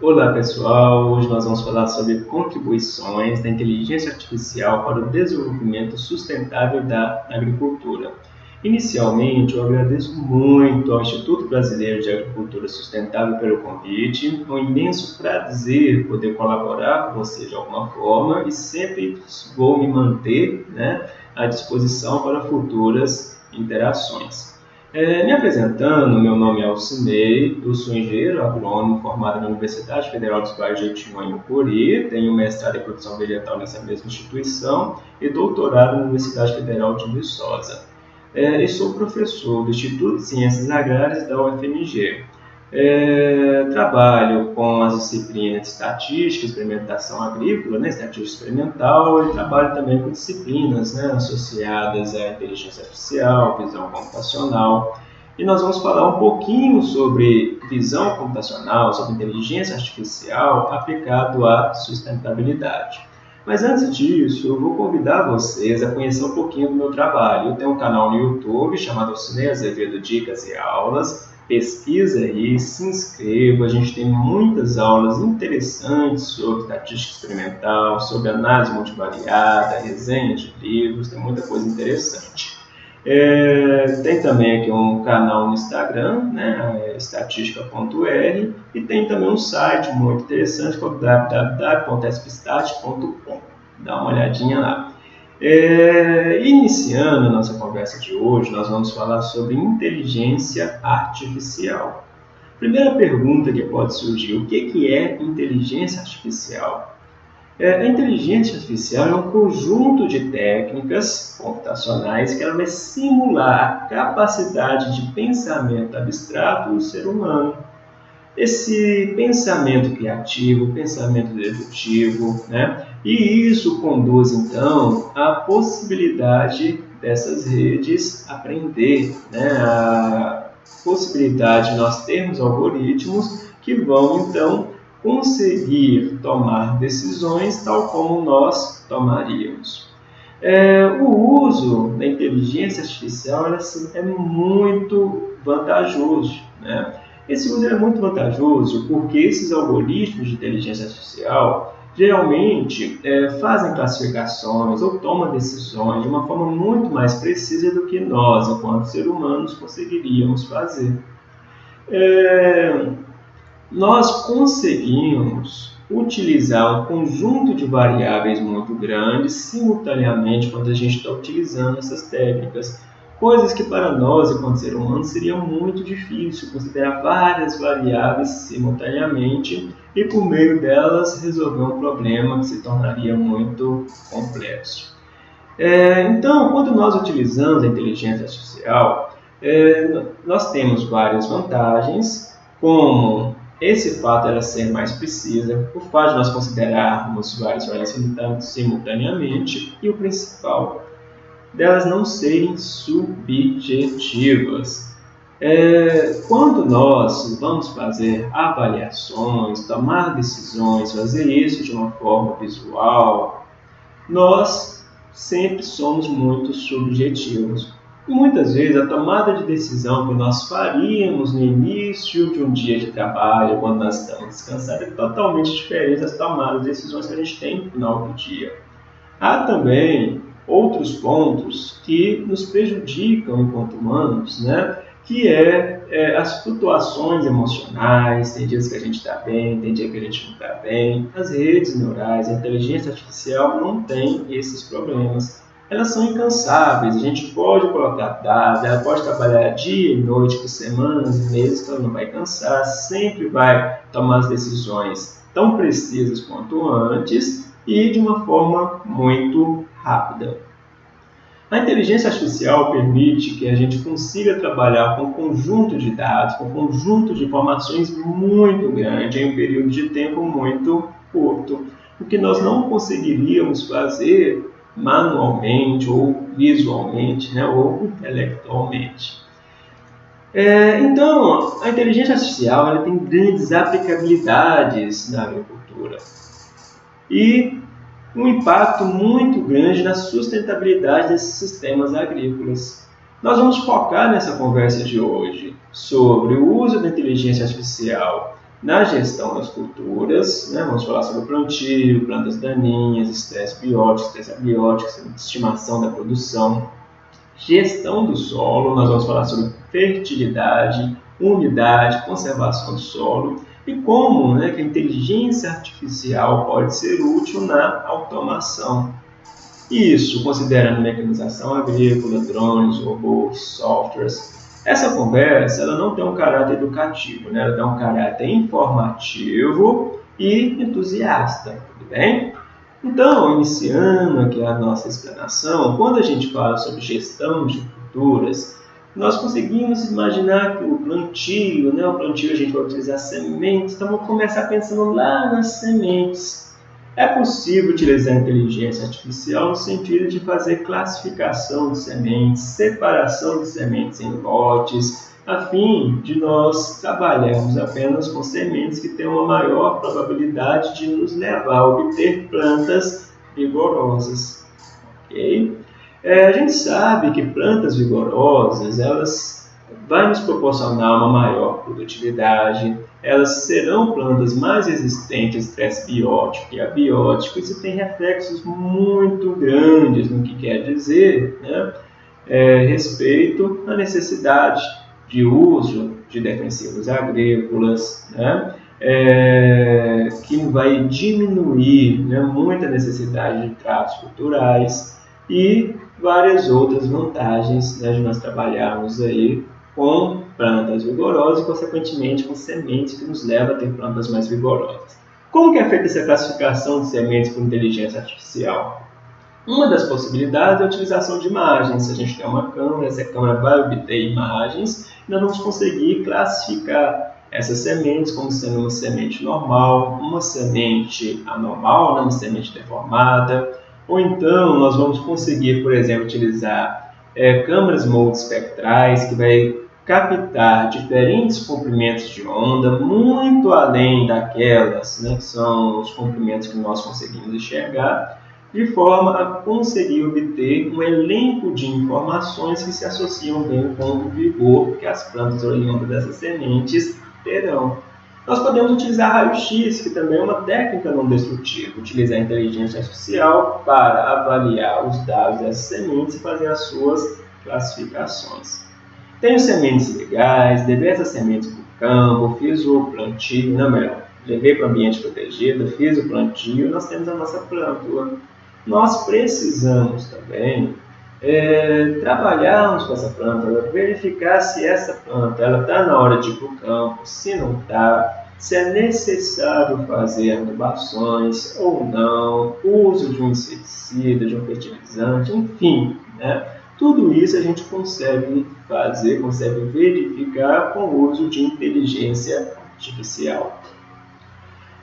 Olá pessoal, hoje nós vamos falar sobre contribuições da inteligência artificial para o desenvolvimento sustentável da agricultura. Inicialmente, eu agradeço muito ao Instituto Brasileiro de Agricultura Sustentável pelo convite. É um imenso prazer poder colaborar com você de alguma forma e sempre vou me manter, à disposição para futuras interações. Me apresentando, meu nome é Alcinei, eu sou engenheiro agrônomo formado na Universidade Federal dos Vales de Jequitinhonha, no Cori, tenho mestrado em produção vegetal nessa mesma instituição e doutorado na Universidade Federal de Viçosa. E sou professor do Instituto de Ciências Agrárias da UFMG. Trabalho com as disciplinas de estatística, experimentação agrícola, estatística experimental, e trabalho também com disciplinas associadas à inteligência artificial, visão computacional. E nós vamos falar um pouquinho sobre visão computacional, sobre inteligência artificial aplicado à sustentabilidade. Mas antes disso, eu vou convidar vocês a conhecer um pouquinho do meu trabalho. Eu tenho um canal no YouTube chamado Alcinei Azevedo Dicas e Aulas. Pesquisa aí, se inscreva, a gente tem muitas aulas interessantes sobre estatística experimental, sobre análise multivariada, resenha de livros, tem muita coisa interessante. Tem também aqui um canal no Instagram, estatística.r, e tem também um site muito interessante, que é o www.espstat.com. Dá uma olhadinha lá. Iniciando a nossa conversa de hoje, nós vamos falar sobre inteligência artificial. Primeira pergunta que pode surgir: o que é inteligência artificial? A inteligência artificial é um conjunto de técnicas computacionais que ela vai simular a capacidade de pensamento abstrato do ser humano. Esse pensamento criativo, pensamento dedutivo, e isso conduz então à possibilidade dessas redes aprender, a possibilidade de nós termos algoritmos que vão então conseguir tomar decisões tal como nós tomaríamos. O uso da inteligência artificial é muito vantajoso, Esse uso é muito vantajoso porque esses algoritmos de inteligência artificial geralmente fazem classificações ou tomam decisões de uma forma muito mais precisa do que nós, enquanto seres humanos, conseguiríamos fazer. Nós conseguimos utilizar um conjunto de variáveis muito grandes simultaneamente quando a gente está utilizando essas técnicas. Coisas que para nós, enquanto ser humano, seria muito difícil considerar várias variáveis simultaneamente e, por meio delas, resolver um problema que se tornaria muito complexo. Então, quando nós utilizamos a inteligência artificial, nós temos várias vantagens, como esse fato de ela ser mais precisa, o fato de nós considerarmos várias variáveis simultaneamente e o principal, delas não serem subjetivas. Quando nós vamos fazer avaliações, tomar decisões, fazer isso de uma forma visual, nós sempre somos muito subjetivos. E muitas vezes a tomada de decisão que nós faríamos no início de um dia de trabalho, quando nós estamos descansados, é totalmente diferente das tomadas de decisões que a gente tem no final do dia. Há também outros pontos que nos prejudicam enquanto humanos, que as flutuações emocionais. Tem dias que a gente está bem, tem dia que a gente não está bem. As redes neurais, a inteligência artificial não tem esses problemas. Elas são incansáveis, a gente pode colocar dados, ela pode trabalhar dia e noite por semanas e meses, que ela não vai cansar, sempre vai tomar as decisões tão precisas quanto antes e de uma forma muito rápida. A inteligência artificial permite que a gente consiga trabalhar com um conjunto de dados, com um conjunto de informações muito grande em um período de tempo muito curto, o que nós não conseguiríamos fazer manualmente ou visualmente, ou intelectualmente. Então, a inteligência artificial ela tem grandes aplicabilidades na agricultura e um impacto muito grande na sustentabilidade desses sistemas agrícolas. Nós vamos focar nessa conversa de hoje sobre o uso da inteligência artificial na gestão das culturas, né? Vamos falar sobre plantio, plantas daninhas, estresse biótico, estresse abiótico, estimação da produção, gestão do solo, nós vamos falar sobre fertilidade, umidade, conservação do solo e como, né, que a inteligência artificial pode ser útil na automação. Isso, considerando mecanização agrícola, drones, robôs, softwares. Essa conversa ela não tem um caráter educativo, né? Ela tem um caráter informativo e entusiasta, tudo bem? Então, iniciando aqui a nossa explanação, quando a gente fala sobre gestão de culturas, nós conseguimos imaginar que o plantio, né? O plantio a gente vai utilizar sementes, então vamos começar pensando lá nas sementes. É possível utilizar a inteligência artificial no sentido de fazer classificação de sementes, separação de sementes em lotes, a fim de nós trabalharmos apenas com sementes que têm uma maior probabilidade de nos levar a obter plantas vigorosas. Okay? A gente sabe que plantas vigorosas, elas vão nos proporcionar uma maior produtividade, elas serão plantas mais resistentes ao estresse biótico e abiótico. Isso tem reflexos muito grandes no que quer dizer, né? Respeito à necessidade de uso de defensivos agrícolas, né? Que vai diminuir, né, muita necessidade de tratos culturais e várias outras vantagens, né, de nós trabalharmos aí com plantas vigorosas e, consequentemente, com sementes que nos levam a ter plantas mais vigorosas. Como que é feita essa classificação de sementes por inteligência artificial? Uma das possibilidades é a utilização de imagens. Se a gente tem uma câmera, essa câmera vai obter imagens e nós vamos conseguir classificar essas sementes como sendo uma semente normal, uma semente anormal, uma semente deformada, ou então nós vamos conseguir, por exemplo, utilizar câmeras multiespectrais que vai captar diferentes comprimentos de onda, muito além daquelas, né, que são os comprimentos que nós conseguimos enxergar, de forma a conseguir obter um elenco de informações que se associam bem com o vigor que as plantas oriundas dessas sementes terão. Nós podemos utilizar raio-x, que também é uma técnica não destrutiva, utilizar a inteligência artificial para avaliar os dados dessas sementes e fazer as suas classificações. Tenho sementes legais, levei essas sementes para o campo, fiz o plantio, não melhor, levei para o ambiente protegido, fiz o plantio, nós temos a nossa plântula. Nós precisamos também trabalharmos com essa planta, verificar se essa planta está na hora de ir para o campo, se não está, se é necessário fazer adubações ou não, uso de um inseticida, de um fertilizante, enfim, né? Tudo isso a gente consegue fazer, consegue verificar com o uso de inteligência artificial.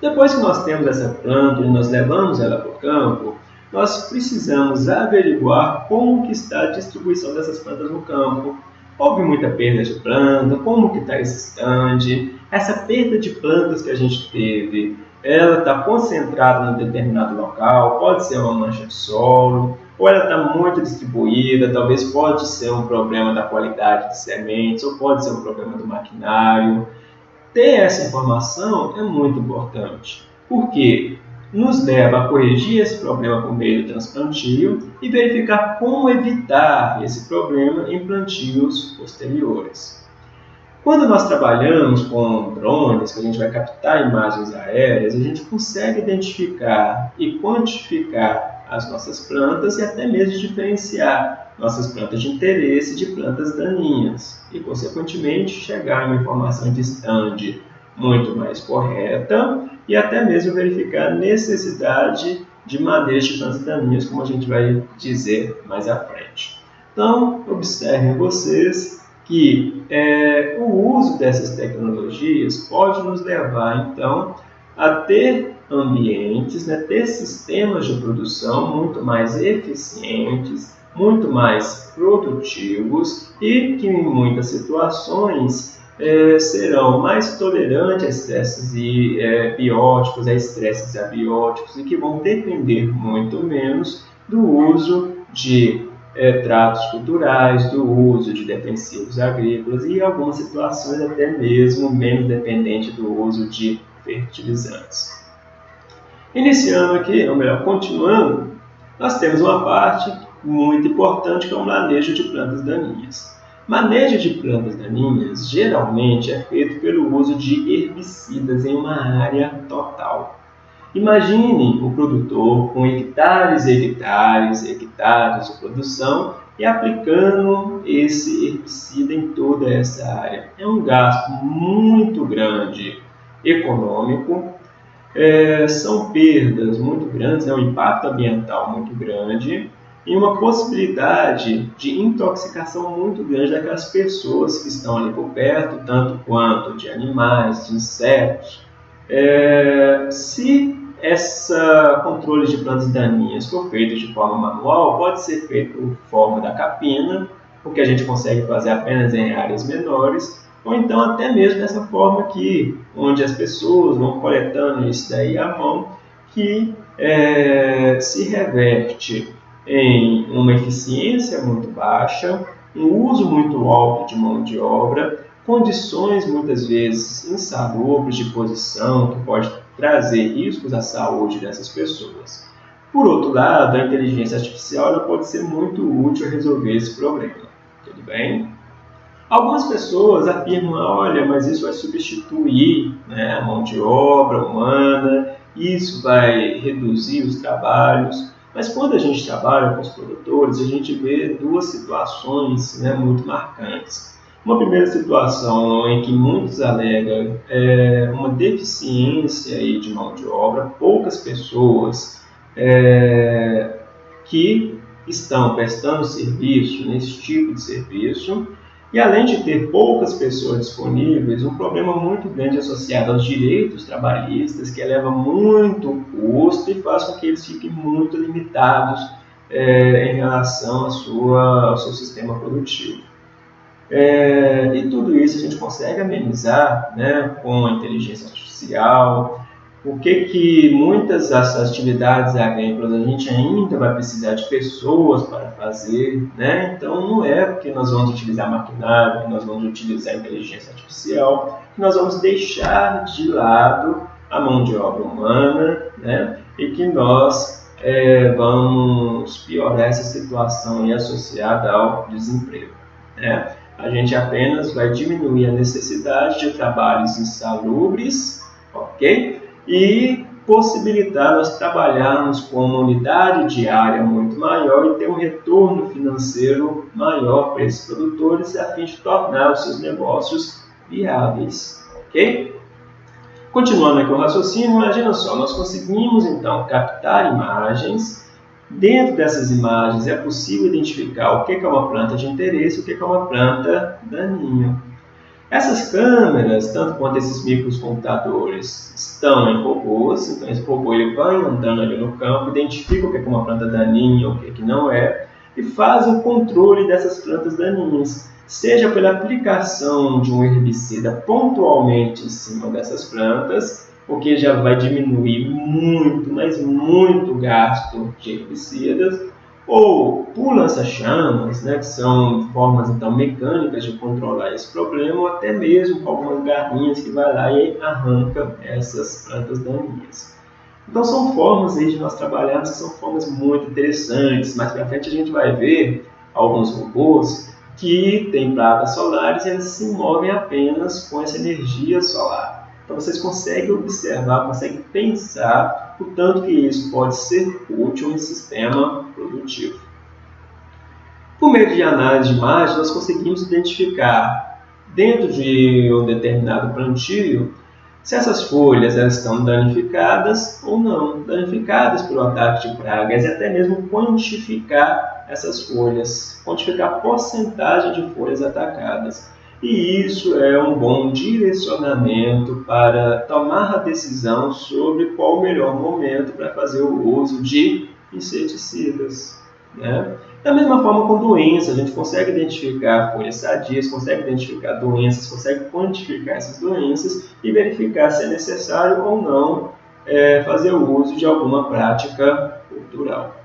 Depois que nós temos essa planta e nós levamos ela para o campo, nós precisamos averiguar como que está a distribuição dessas plantas no campo. Houve muita perda de planta, como que está esse stand? Essa perda de plantas que a gente teve, ela está concentrada em determinado local, pode ser uma mancha de solo, ou ela está muito distribuída, talvez pode ser um problema da qualidade de sementes, ou pode ser um problema do maquinário. Ter essa informação é muito importante, porque nos leva a corrigir esse problema por meio do transplantio e verificar como evitar esse problema em plantios posteriores. Quando nós trabalhamos com drones, que a gente vai captar imagens aéreas, a gente consegue identificar e quantificar as nossas plantas e até mesmo diferenciar nossas plantas de interesse de plantas daninhas e, consequentemente, chegar a uma informação de stand muito mais correta e até mesmo verificar a necessidade de manejo de plantas daninhas, como a gente vai dizer mais à frente. Então, observem vocês que o uso dessas tecnologias pode nos levar, então, a ter ambientes, né, ter sistemas de produção muito mais eficientes, muito mais produtivos e que, em muitas situações, serão mais tolerantes a estresses bióticos, a estresses abióticos e que vão depender muito menos do uso de tratos culturais, do uso de defensivos agrícolas e em algumas situações até mesmo menos dependente do uso de fertilizantes. Iniciando aqui, ou melhor, continuando, nós temos uma parte muito importante que é o manejo de plantas daninhas. Manejo de plantas daninhas geralmente é feito pelo uso de herbicidas em uma área total. Imagine um produtor com hectares e hectares e hectares de produção e aplicando esse herbicida em toda essa área. É um gasto muito grande, econômico, são perdas muito grandes, um impacto ambiental muito grande e uma possibilidade de intoxicação muito grande daquelas pessoas que estão ali por perto, tanto quanto de animais, de insetos. Se esse controle de plantas daninhas for feito de forma manual, pode ser feito por forma da capina, o que a gente consegue fazer apenas em áreas menores, ou então até mesmo dessa forma aqui, onde as pessoas vão coletando isso daí à mão, que se reverte em uma eficiência muito baixa, um uso muito alto de mão de obra, condições muitas vezes insalubres de posição, que pode trazer riscos à saúde dessas pessoas. Por outro lado, a inteligência artificial ela pode ser muito útil a resolver esse problema. Tudo bem? Algumas pessoas afirmam, olha, mas isso vai substituir a mão de obra humana, isso vai reduzir os trabalhos. Mas quando a gente trabalha com os produtores, a gente vê duas situações muito marcantes. Uma primeira situação em que muitos alegam uma deficiência aí de mão de obra, poucas pessoas que estão prestando serviço nesse tipo de serviço, e além de ter poucas pessoas disponíveis, um problema muito grande associado aos direitos trabalhistas, que eleva muito o custo e faz com que eles fiquem muito limitados em relação ao seu sistema produtivo. E tudo isso a gente consegue amenizar com a inteligência artificial. O que muitas das atividades agrícolas a gente ainda vai precisar de pessoas para fazer, Então não é porque nós vamos utilizar maquinário, que nós vamos utilizar inteligência artificial, que nós vamos deixar de lado a mão de obra humana, E que nós vamos piorar essa situação associada ao desemprego, A gente apenas vai diminuir a necessidade de trabalhos insalubres, ok? E possibilitar nós trabalharmos com uma unidade diária muito maior e ter um retorno financeiro maior para esses produtores a fim de tornar os seus negócios viáveis, ok? Continuando aqui o raciocínio, imagina só, nós conseguimos então captar imagens. Dentro dessas imagens é possível identificar o que é uma planta de interesse e o que é uma planta daninha. Essas câmeras, tanto quanto esses microcomputadores, estão em robôs, então esse robô ele vai andando ali no campo, identifica o que é uma planta daninha, o que não é, e faz o controle dessas plantas daninhas, seja pela aplicação de um herbicida pontualmente em cima dessas plantas, o que já vai diminuir muito, mas muito o gasto de herbicidas, ou por lança-chamas, que são formas então mecânicas de controlar esse problema, ou até mesmo com algumas garrinhas que vai lá e arranca essas plantas daninhas. Então são formas aí de nós trabalharmos que são formas muito interessantes. Mais para frente a gente vai ver alguns robôs que têm placas solares e eles se movem apenas com essa energia solar. Então vocês conseguem observar, conseguem pensar o tanto que isso pode ser útil em sistema produtivo. Por meio de análise de imagens, nós conseguimos identificar dentro de um determinado plantio se essas folhas elas estão danificadas ou não, danificadas pelo ataque de pragas e até mesmo quantificar essas folhas, quantificar a porcentagem de folhas atacadas. E isso é um bom direcionamento para tomar a decisão sobre qual o melhor momento para fazer o uso de inseticidas. Da mesma forma com doenças, a gente consegue identificar folhas sadias, consegue identificar doenças, consegue quantificar essas doenças e verificar se é necessário ou não fazer o uso de alguma prática cultural.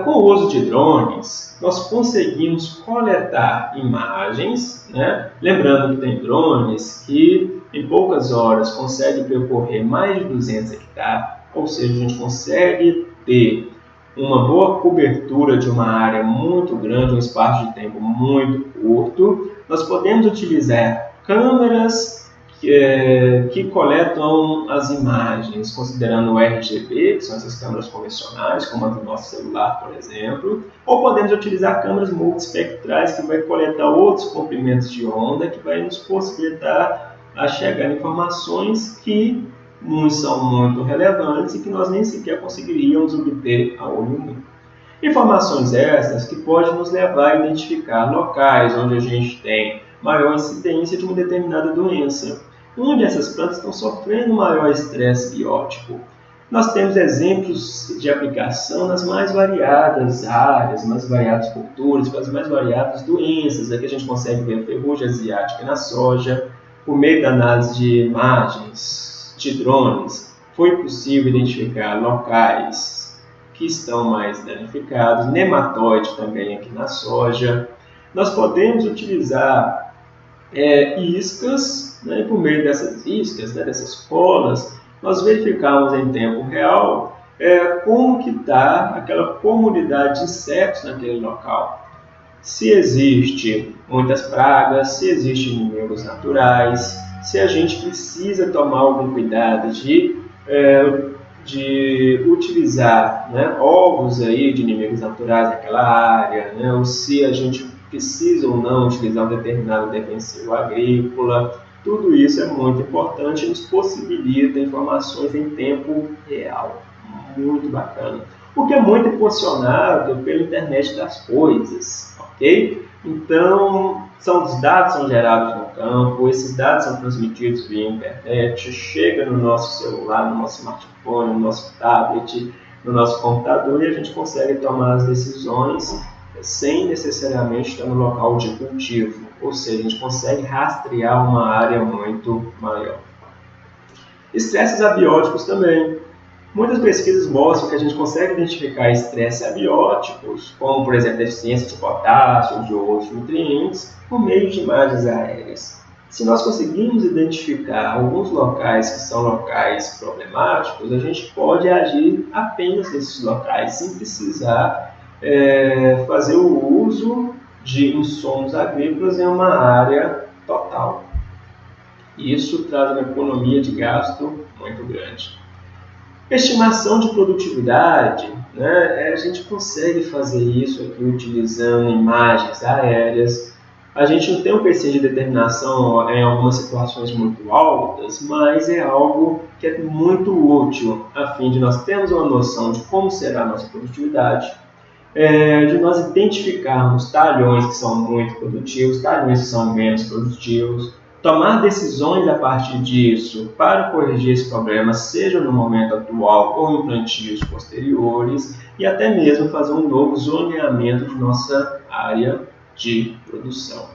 Com o uso de drones, nós conseguimos coletar imagens, né? Lembrando que tem drones que em poucas horas conseguem percorrer mais de 200 hectares, ou seja, a gente consegue ter uma boa cobertura de uma área muito grande, um espaço de tempo muito curto. Nós podemos utilizar câmeras que coletam as imagens, considerando o RGB, que são essas câmeras convencionais, como a do nosso celular, por exemplo, ou podemos utilizar câmeras multiespectrais, que vai coletar outros comprimentos de onda, que vai nos possibilitar a chegar a informações que uns são muito relevantes e que nós nem sequer conseguiríamos obter a olho nu. Informações essas que podem nos levar a identificar locais onde a gente tem maior incidência de uma determinada doença, onde essas plantas estão sofrendo maior estresse biótico. Nós temos exemplos de aplicação nas mais variadas áreas, nas variadas culturas, para as mais variadas doenças. Aqui a gente consegue ver a ferrugem asiática na soja, por meio da análise de imagens de drones, foi possível identificar locais que estão mais danificados, nematóide também aqui na soja. Nós podemos utilizar iscas, né, e por meio dessas iscas, né, dessas colas, nós verificamos em tempo real como que está aquela comunidade de insetos naquele local. Se existe muitas pragas, se existem inimigos naturais, se a gente precisa tomar algum cuidado de utilizar, né, ovos aí de inimigos naturais naquela área, né, ou se a gente precisa ou não utilizar um determinado defensivo agrícola. Tudo isso é muito importante e nos possibilita informações em tempo real. Muito bacana. Porque é muito impulsionado pela internet das coisas, ok? Então, os dados são gerados no campo, esses dados são transmitidos via internet, chega no nosso celular, no nosso smartphone, no nosso tablet, no nosso computador, e a gente consegue tomar as decisões sem necessariamente estar no local de cultivo, ou seja, a gente consegue rastrear uma área muito maior. Estresses abióticos também. Muitas pesquisas mostram que a gente consegue identificar estresses abióticos, como, por exemplo, deficiência de potássio, de outros nutrientes, por meio de imagens aéreas. Se nós conseguirmos identificar alguns locais que são locais problemáticos, a gente pode agir apenas nesses locais, sem precisar fazer o uso de insumos agrícolas em uma área total. Isso traz uma economia de gasto muito grande. Estimação de produtividade, né? A gente consegue fazer isso aqui utilizando imagens aéreas. A gente não tem um PC de determinação em algumas situações muito altas, mas é algo que é muito útil a fim de nós termos uma noção de como será a nossa produtividade, de nós identificarmos talhões que são muito produtivos, talhões que são menos produtivos, tomar decisões a partir disso para corrigir esse problema, seja no momento atual ou em plantios posteriores, e até mesmo fazer um novo zoneamento de nossa área de produção.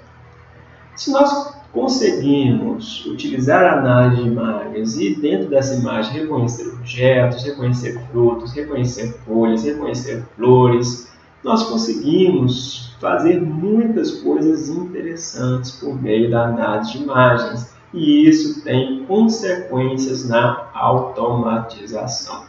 Se nós conseguimos utilizar a análise de imagens e dentro dessa imagem reconhecer objetos, reconhecer frutos, reconhecer folhas, reconhecer flores, nós conseguimos fazer muitas coisas interessantes por meio da análise de imagens, e isso tem consequências na automatização.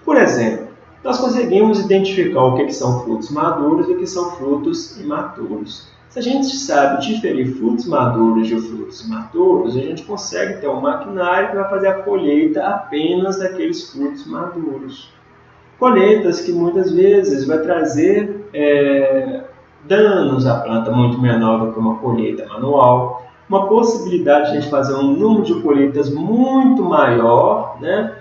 Por exemplo, nós conseguimos identificar o que são frutos maduros e o que são frutos imaturos. Se a gente sabe diferir frutos maduros de frutos imaturos, a gente consegue ter um maquinário que vai fazer a colheita apenas daqueles frutos maduros. Colheitas que muitas vezes vai trazer danos à planta muito menor do que uma colheita manual. Uma possibilidade de a gente fazer um número de colheitas muito maior, né,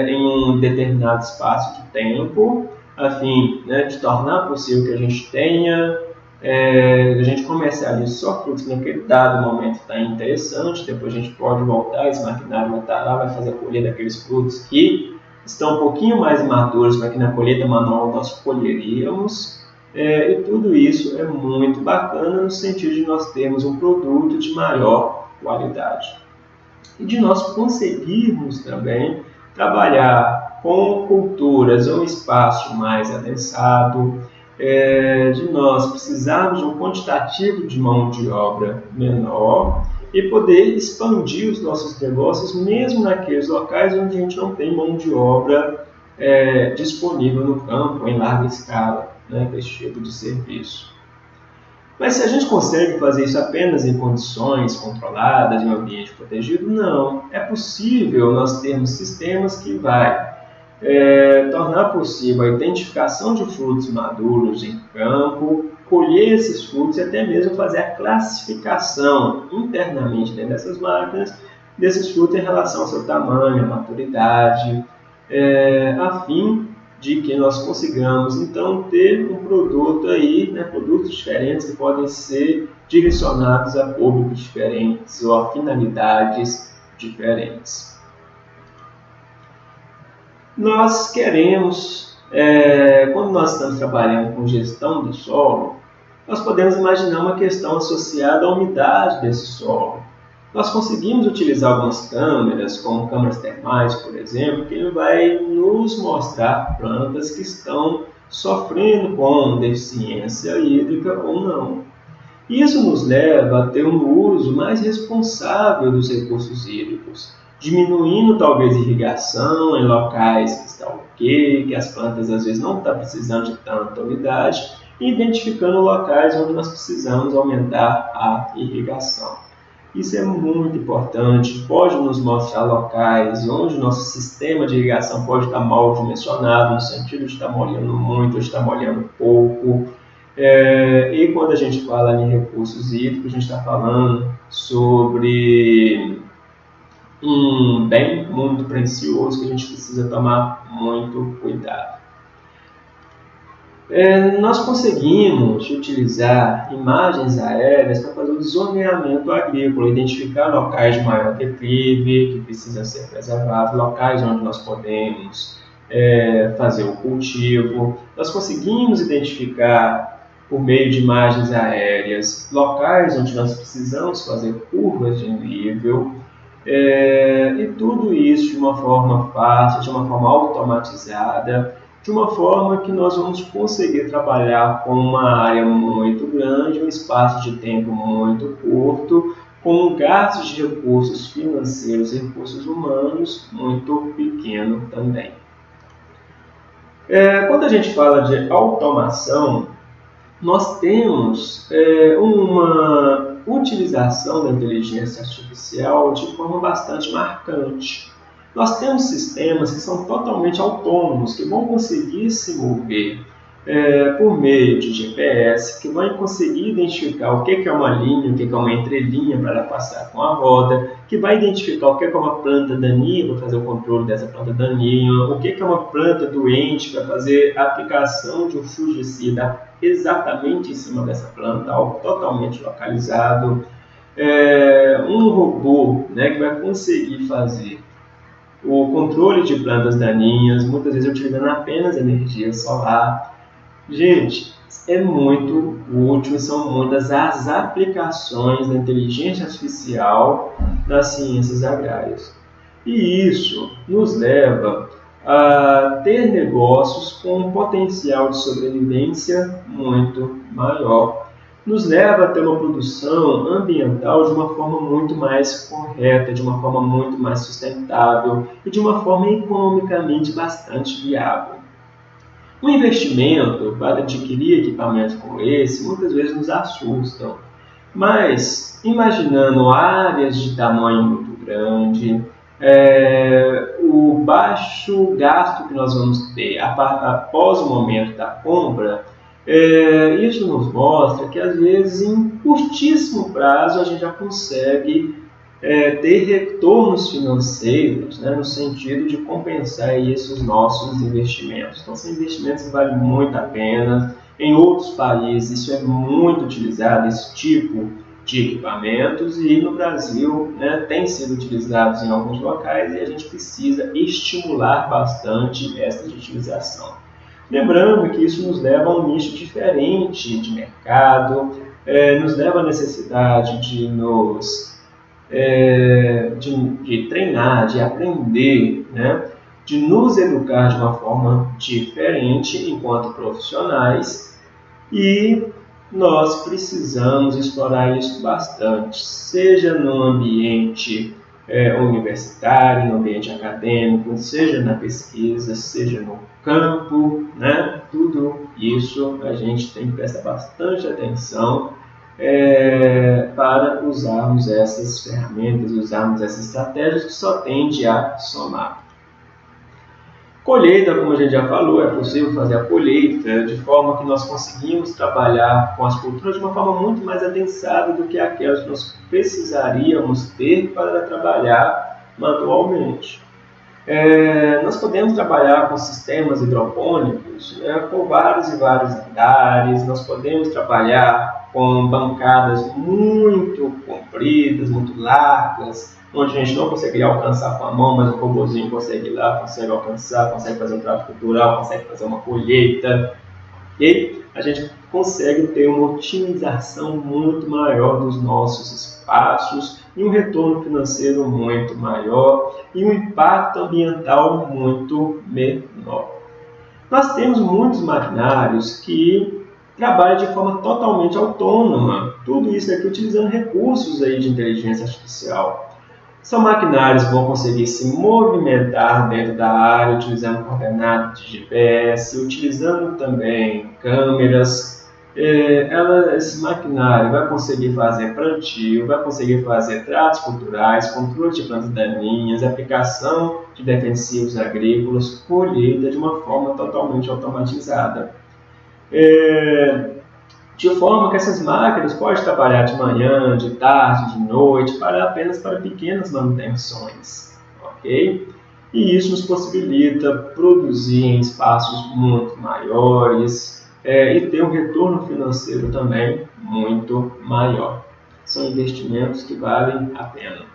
em um determinado espaço de tempo, a fim, né, de tornar possível que a gente tenha a gente comercializa só frutos que naquele dado momento está interessante, depois a gente pode voltar, esse maquinário vai estar lá, vai fazer a colheita daqueles frutos que estão um pouquinho mais maduros para que na colheita manual nós colheríamos, e tudo isso é muito bacana no sentido de nós termos um produto de maior qualidade. E de nós conseguirmos também trabalhar com culturas ou um espaço mais adensado, de nós precisarmos de um quantitativo de mão de obra menor e poder expandir os nossos negócios mesmo naqueles locais onde a gente não tem mão de obra disponível no campo em larga escala, né, para esse tipo de serviço. Mas se a gente consegue fazer isso apenas em condições controladas, em um ambiente protegido, não. É possível nós termos sistemas que vai tornar possível a identificação de frutos maduros em campo, colher esses frutos e até mesmo fazer a classificação internamente dentro dessas máquinas desses frutos em relação ao seu tamanho, à maturidade, a fim de que nós consigamos então ter um produto aí, né, produtos diferentes que podem ser direcionados a públicos diferentes ou a finalidades diferentes. Nós queremos, quando nós estamos trabalhando com gestão do solo, nós podemos imaginar uma questão associada à umidade desse solo. Nós conseguimos utilizar algumas câmeras, como câmeras termais, por exemplo, que vai nos mostrar plantas que estão sofrendo com deficiência hídrica ou não. Isso nos leva a ter um uso mais responsável dos recursos hídricos, diminuindo talvez irrigação em locais que está ok, que as plantas às vezes não estão precisando de tanta umidade, e identificando locais onde nós precisamos aumentar a irrigação. Isso é muito importante, pode nos mostrar locais onde o nosso sistema de irrigação pode estar mal dimensionado, no sentido de estar molhando muito ou estar molhando pouco. E quando a gente fala em recursos hídricos, a gente está falando sobre um bem muito precioso que a gente precisa tomar muito cuidado. Nós conseguimos utilizar imagens aéreas para fazer o zoneamento agrícola, identificar locais de maior declive que precisam ser preservados, locais onde nós podemos fazer o cultivo. Nós conseguimos identificar, por meio de imagens aéreas, locais onde nós precisamos fazer curvas de nível, e tudo isso de uma forma fácil, de uma forma automatizada, de uma forma que nós vamos conseguir trabalhar com uma área muito grande, um espaço de tempo muito curto, com um gasto de recursos financeiros e recursos humanos muito pequeno também. Quando a gente fala de automação, nós temos uma utilização da inteligência artificial de forma bastante marcante. Nós temos sistemas que são totalmente autônomos, que vão conseguir se mover por meio de GPS, que vão conseguir identificar o que é uma linha, o que é uma entrelinha para ela passar com a roda, que vai identificar o que é uma planta daninha para fazer o controle dessa planta daninha, o que é uma planta doente para fazer a aplicação de um fungicida exatamente em cima dessa planta, algo totalmente localizado. Um robô, né, que vai conseguir fazer o controle de plantas daninhas, muitas vezes utilizando apenas energia solar. Gente, é muito útil e são muitas as aplicações da inteligência artificial nas ciências agrárias. E isso nos leva a ter negócios com um potencial de sobrevivência muito maior. Nos leva a ter uma produção ambiental de uma forma muito mais correta, de uma forma muito mais sustentável e de uma forma economicamente bastante viável. O investimento para adquirir equipamentos como esse muitas vezes nos assustam, mas imaginando áreas de tamanho muito grande, o baixo gasto que nós vamos ter após o momento da compra, isso nos mostra que às vezes em curtíssimo prazo a gente já consegue ter retornos financeiros, né, no sentido de compensar esses nossos investimentos. Então são investimentos que valem muito a pena. Em outros países isso é muito utilizado, esse tipo de equipamentos, e no Brasil, né, tem sido utilizados em alguns locais e a gente precisa estimular bastante essa utilização. Lembrando que isso nos leva a um nicho diferente de mercado, nos leva à necessidade de de treinar, de aprender, né, de nos educar de uma forma diferente enquanto profissionais, e nós precisamos explorar isso bastante, seja no ambiente universitário, no ambiente acadêmico, seja na pesquisa, seja no campo, né? Tudo isso a gente tem que prestar bastante atenção para usarmos essas ferramentas, usarmos essas estratégias que só tende a somar. Colheita, como a gente já falou, é possível fazer a colheita de forma que nós conseguimos trabalhar com as culturas de uma forma muito mais adensada do que aquelas que nós precisaríamos ter para trabalhar manualmente. Nós podemos trabalhar com sistemas hidropônicos com vários e vários andares, nós podemos trabalhar com bancadas muito compridas, muito largas, onde a gente não conseguiria alcançar com a mão, mas o robozinho consegue ir lá, consegue alcançar, consegue fazer um trato cultural, consegue fazer uma colheita. E a gente consegue ter uma otimização muito maior dos nossos espaços e um retorno financeiro muito maior e um impacto ambiental muito menor. Nós temos muitos maquinários que trabalham de forma totalmente autônoma, tudo isso aqui utilizando recursos aí de inteligência artificial. São maquinários que vão conseguir se movimentar dentro da área, utilizando coordenadas de GPS, utilizando também câmeras. Esse maquinário vai conseguir fazer plantio, vai conseguir fazer tratos culturais, controle de plantas daninhas, aplicação de defensivos agrícolas, colheita de uma forma totalmente automatizada. De forma que essas máquinas podem trabalhar de manhã, de tarde, de noite, apenas para pequenas manutenções, ok? E isso nos possibilita produzir em espaços muito maiores e ter um retorno financeiro também muito maior. São investimentos que valem a pena.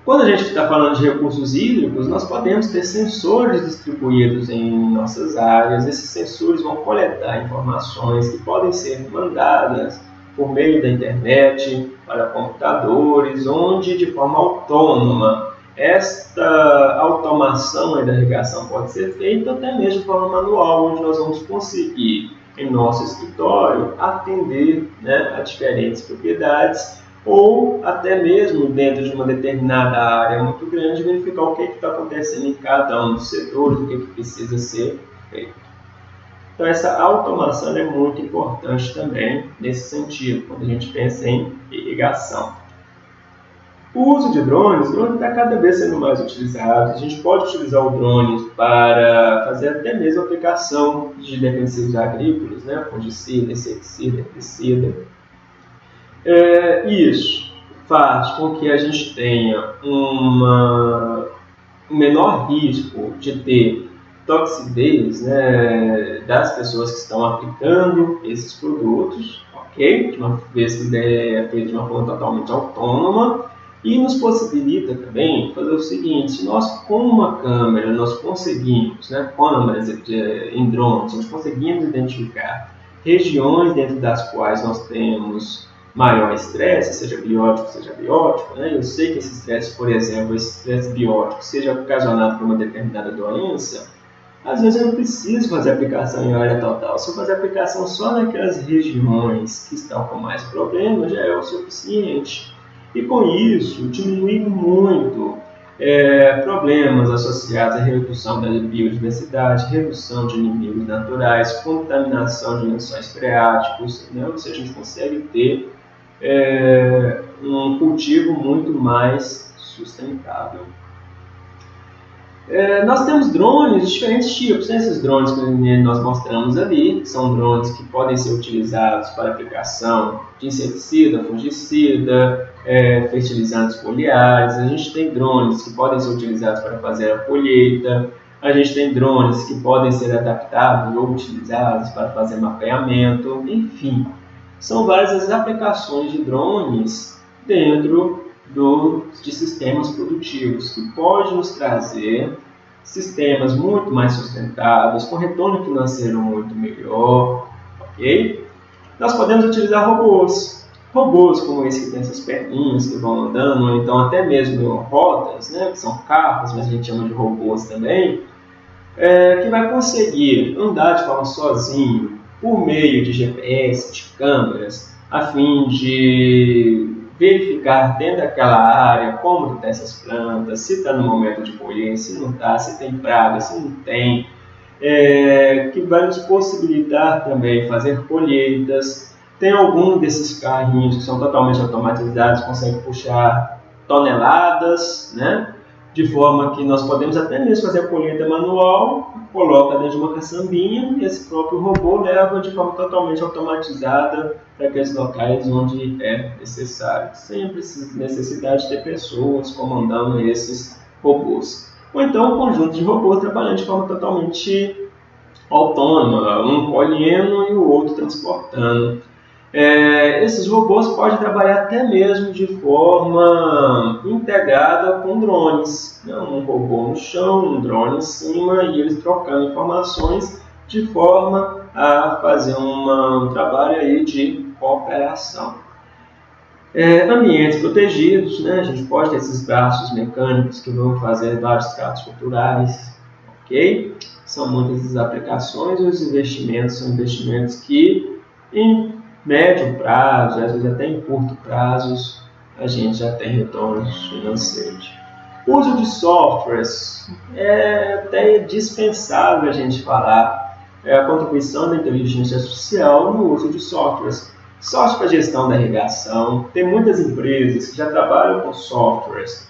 Quando a gente está falando de recursos hídricos, nós podemos ter sensores distribuídos em nossas áreas. Esses sensores vão coletar informações que podem ser mandadas por meio da internet para computadores, onde de forma autônoma esta automação da irrigação pode ser feita até mesmo de forma manual, onde nós vamos conseguir em nosso escritório atender a diferentes propriedades, ou até mesmo dentro de uma determinada área muito grande, verificar o que está acontecendo em cada um dos setores, o que precisa ser feito. Então essa automação é muito importante também nesse sentido, quando a gente pensa em irrigação. O uso de drones está cada vez sendo mais utilizado. A gente pode utilizar o drone para fazer até mesmo a aplicação de defensivos agrícolas, fungicida, inseticida, herbicida. Isso faz com que a gente tenha um menor risco de ter toxidez das pessoas que estão aplicando esses produtos, ok? Uma vez que é feito de uma forma totalmente autônoma, e nos possibilita também fazer o seguinte: se nós com uma câmera nós conseguimos, câmeras em drones, nós conseguimos identificar regiões dentro das quais nós temos maior estresse, seja biótico, seja abiótico, eu sei que esse estresse, por exemplo, esse estresse biótico seja ocasionado por uma determinada doença, às vezes eu não preciso fazer aplicação em área total. Se eu fazer aplicação só naquelas regiões que estão com mais problemas, já é o suficiente. E com isso, diminui muito problemas associados à redução da biodiversidade, redução de inimigos naturais, contaminação de lençóis freáticos, ou seja, a gente consegue ter um cultivo muito mais sustentável. Nós temos drones de diferentes tipos. Esses drones que nós mostramos ali, que são drones que podem ser utilizados para aplicação de inseticida, fungicida, fertilizantes foliares. A gente tem drones que podem ser utilizados para fazer a colheita. A gente tem drones que podem ser adaptados ou utilizados para fazer mapeamento. Enfim, são várias as aplicações de drones dentro de sistemas produtivos, que pode nos trazer sistemas muito mais sustentáveis, com retorno financeiro muito melhor, ok? Nós podemos utilizar robôs. Robôs como esse que tem essas perninhas que vão andando, ou então até mesmo rodas, né, que são carros, mas a gente chama de robôs também, que vai conseguir andar de forma sozinho por meio de GPS, de câmeras, a fim de verificar dentro daquela área como estão essas plantas, se está no momento de colher, se não está, se tem praga, se não tem, que vai nos possibilitar também fazer colheitas. Tem algum desses carrinhos que são totalmente automatizados, conseguem puxar toneladas, né? De forma que nós podemos até mesmo fazer a colheita manual, coloca dentro de uma caçambinha e esse próprio robô leva de forma totalmente automatizada para aqueles locais onde é necessário, sem a necessidade de ter pessoas comandando esses robôs. Ou então um conjunto de robôs trabalhando de forma totalmente autônoma, um colhendo e o outro transportando. Esses robôs podem trabalhar até mesmo de forma integrada com drones, né? Um robô no chão, um drone em cima e eles trocando informações de forma a fazer um trabalho aí de cooperação. Ambientes protegidos, né? A gente pode ter esses braços mecânicos que vão fazer vários tratos culturais, ok? São muitas as aplicações e os investimentos são investimentos que em médio prazo, às vezes até em curto prazos, a gente já tem retornos financeiros. O uso de softwares é até dispensável a gente falar a contribuição da inteligência artificial no uso de softwares. Software para gestão da irrigação, tem muitas empresas que já trabalham com softwares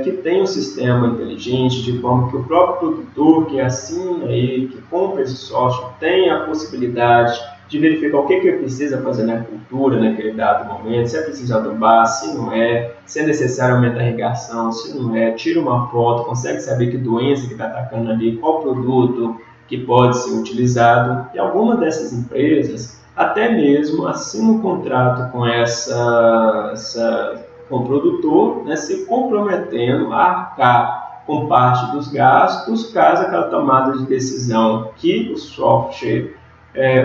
que tem um sistema inteligente, de forma que o próprio produtor que assina ele, que compra esse software, tem a possibilidade de verificar o que ele precisa fazer na cultura naquele dado momento, se é preciso adubar, se não é, se é necessário aumentar a irrigação, se não é, tira uma foto, consegue saber que doença que está atacando ali, qual produto que pode ser utilizado. E alguma dessas empresas até mesmo assina um contrato com com o produtor, né, se comprometendo a arcar com parte dos gastos, caso aquela tomada de decisão que o software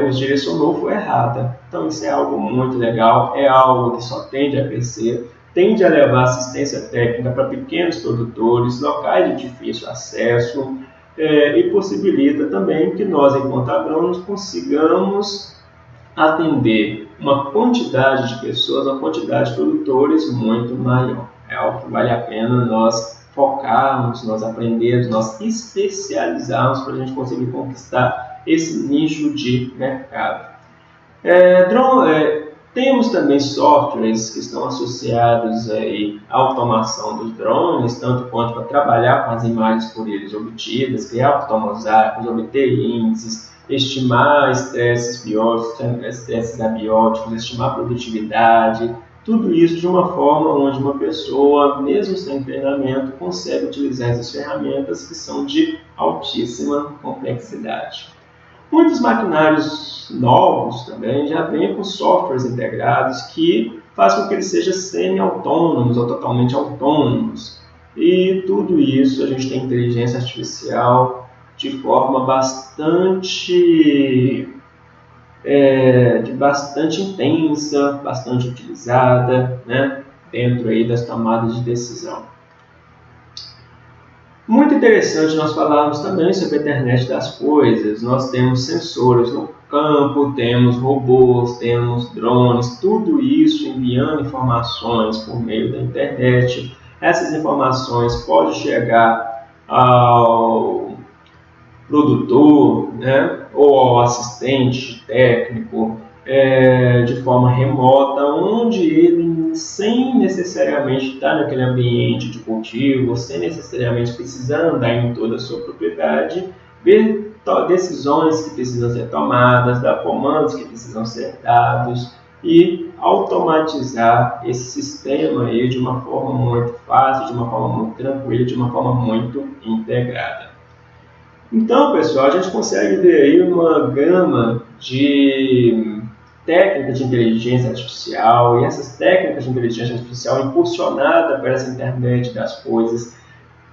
os direcionou for errada. Então isso é algo muito legal, é algo que só tende a crescer, tende a levar assistência técnica para pequenos produtores, locais de difícil acesso, e possibilita também que nós, enquanto agrônomos, consigamos atender uma quantidade de pessoas, uma quantidade de produtores muito maior. É algo que vale a pena nós focarmos, nós aprendermos, nós especializarmos para a gente conseguir conquistar esse nicho de mercado. Temos também softwares que estão associados aí à automação dos drones, tanto quanto para trabalhar com as imagens por eles obtidas, criar automosaicos, obter índices, estimar estresses abióticos, estimar produtividade, tudo isso de uma forma onde uma pessoa, mesmo sem treinamento, consegue utilizar essas ferramentas que são de altíssima complexidade. Muitos maquinários novos também já vêm com softwares integrados que fazem com que eles sejam semi-autônomos ou totalmente autônomos. E tudo isso a gente tem inteligência artificial de forma bastante intensa, bastante utilizada, né, dentro aí das tomadas de decisão. Muito interessante nós falarmos também sobre a internet das coisas. Nós temos sensores no campo, temos robôs, temos drones, tudo isso enviando informações por meio da internet. Essas informações podem chegar ao produtor, né, ou ao assistente técnico de forma remota, onde ele, sem necessariamente estar naquele ambiente de cultivo, sem necessariamente precisar andar em toda a sua propriedade, ver decisões que precisam ser tomadas, dar comandos que precisam ser dados e automatizar esse sistema aí de uma forma muito fácil, de uma forma muito tranquila, de uma forma muito integrada. Então, pessoal, a gente consegue ver aí uma gama de técnicas de inteligência artificial, e essas técnicas de inteligência artificial impulsionada por essa internet das coisas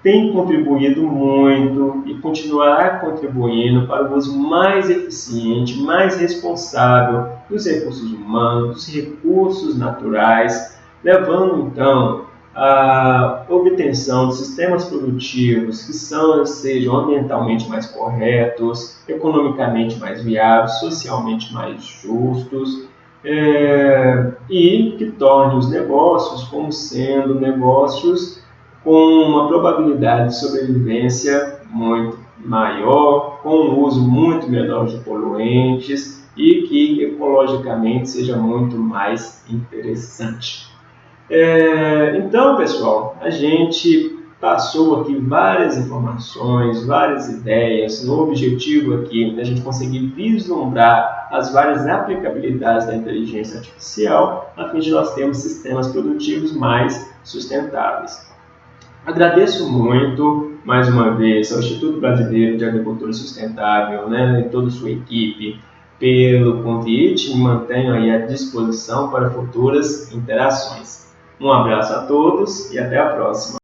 tem contribuído muito e continuará contribuindo para o uso mais eficiente, mais responsável dos recursos humanos, dos recursos naturais, levando então à obtenção de sistemas produtivos que sejam ambientalmente mais corretos, economicamente mais viáveis, socialmente mais justos, e que torne os negócios como sendo negócios com uma probabilidade de sobrevivência muito maior, com um uso muito menor de poluentes e que ecologicamente seja muito mais interessante. Então, pessoal, a gente passou aqui várias informações, várias ideias, no objetivo aqui da gente conseguir vislumbrar as várias aplicabilidades da inteligência artificial, a fim de nós termos sistemas produtivos mais sustentáveis. Agradeço muito, mais uma vez, ao Instituto Brasileiro de Agricultura Sustentável, e toda a sua equipe, pelo convite, me mantenho aí à disposição para futuras interações. Um abraço a todos e até a próxima.